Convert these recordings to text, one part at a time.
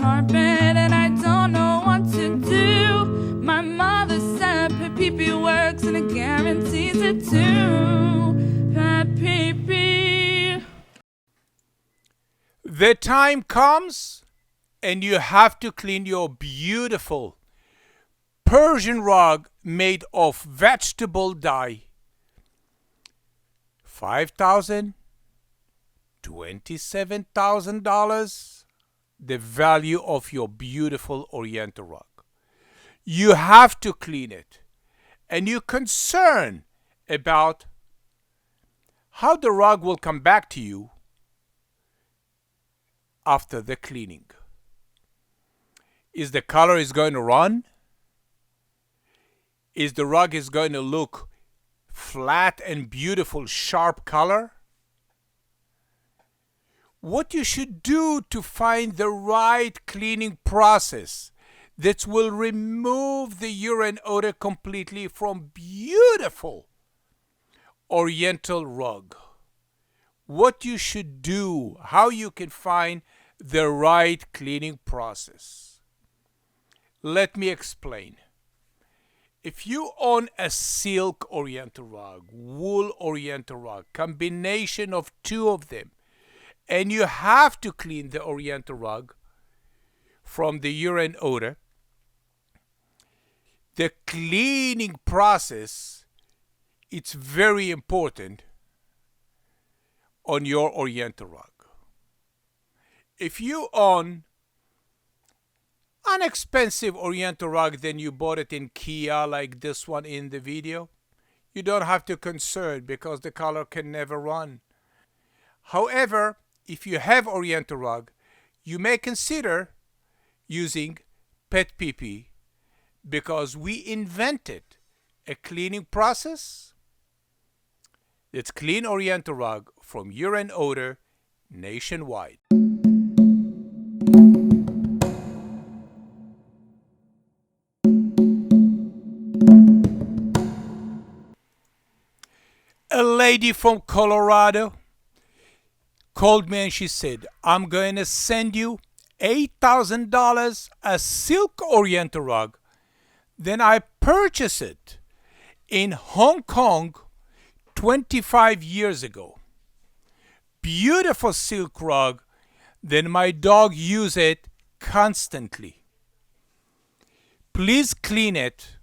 carpet and I don't know what to do. My mother said PetPeePee works and it guarantees it too. PetPeePee. The time comes and you have to clean your beautiful Persian rug made of vegetable dye. $5,000, $27,000, the value of your beautiful Oriental rug. You have to clean it, and you're concerned about how the rug will come back to you after the cleaning. Is the color is going to run? Is the rug is going to look flat and beautiful, sharp color? What you should do to find the right cleaning process that will remove the urine odor completely from beautiful Oriental rug. What you should do, how you can find the right cleaning process. Let me explain. If you own a silk Oriental rug, wool Oriental rug, combination of two of them, and you have to clean the Oriental rug from the urine odor, the cleaning process, it's very important on your Oriental rug. If you own an expensive Oriental rug, then you bought it in Kia like this one in the video, you don't have to concern because the color can never run. However, if you have Oriental rug, you may consider using PetPeePee because we invented a cleaning process that's clean Oriental rug from urine odor nationwide. A lady from Colorado called me and she said, I'm going to send you $8,000 a silk Oriental rug. Then I purchased it in Hong Kong 25 years ago. Beautiful silk rug. Then my dog uses it constantly. Please clean it.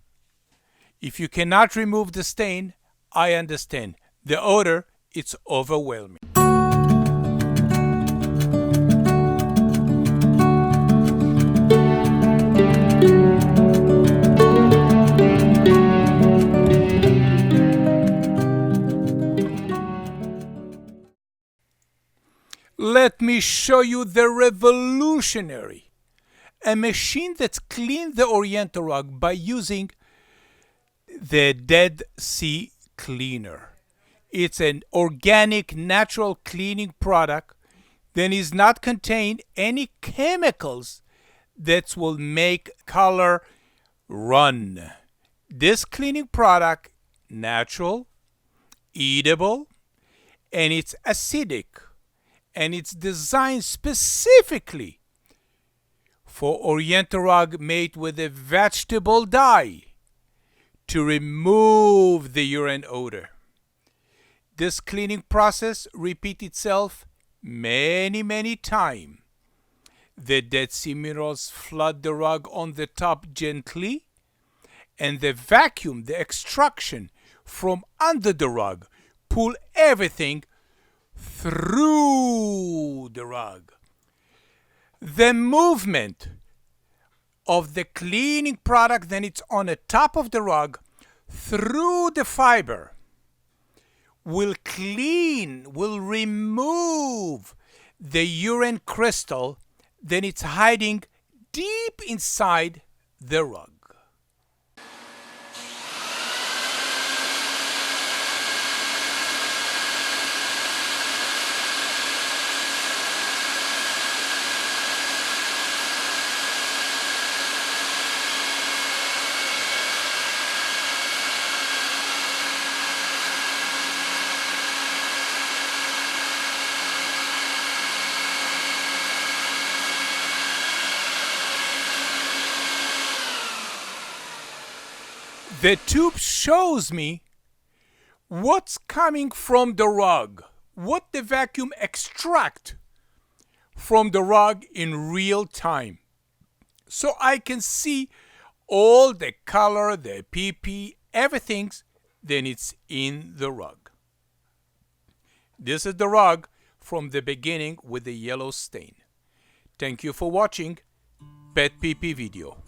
If you cannot remove the stain, I understand. The odor, it's overwhelming. Let me show you the revolutionary, a machine that's cleaned the Oriental rug by using the Dead Sea Cleaner. It's an organic, natural cleaning product that does not contain any chemicals that will make color run. This cleaning product, natural, eatable, and it's acidic, and it's designed specifically for Oriental rug made with a vegetable dye to remove the urine odor. This cleaning process repeats itself many times. The Dead Sea minerals flood the rug on the top gently, and the vacuum, the extraction from under the rug, pull everything through the rug. The movement of the cleaning product, then it's on the top of the rug, through the fiber, will remove the urine crystal, then it's hiding deep inside the rug. The tube shows me what's coming from the rug, what the vacuum extract from the rug in real time. So I can see all the color, the pee-pee, everything, then it's in the rug. This is the rug from the beginning with the yellow stain. Thank you for watching PetPeePee video.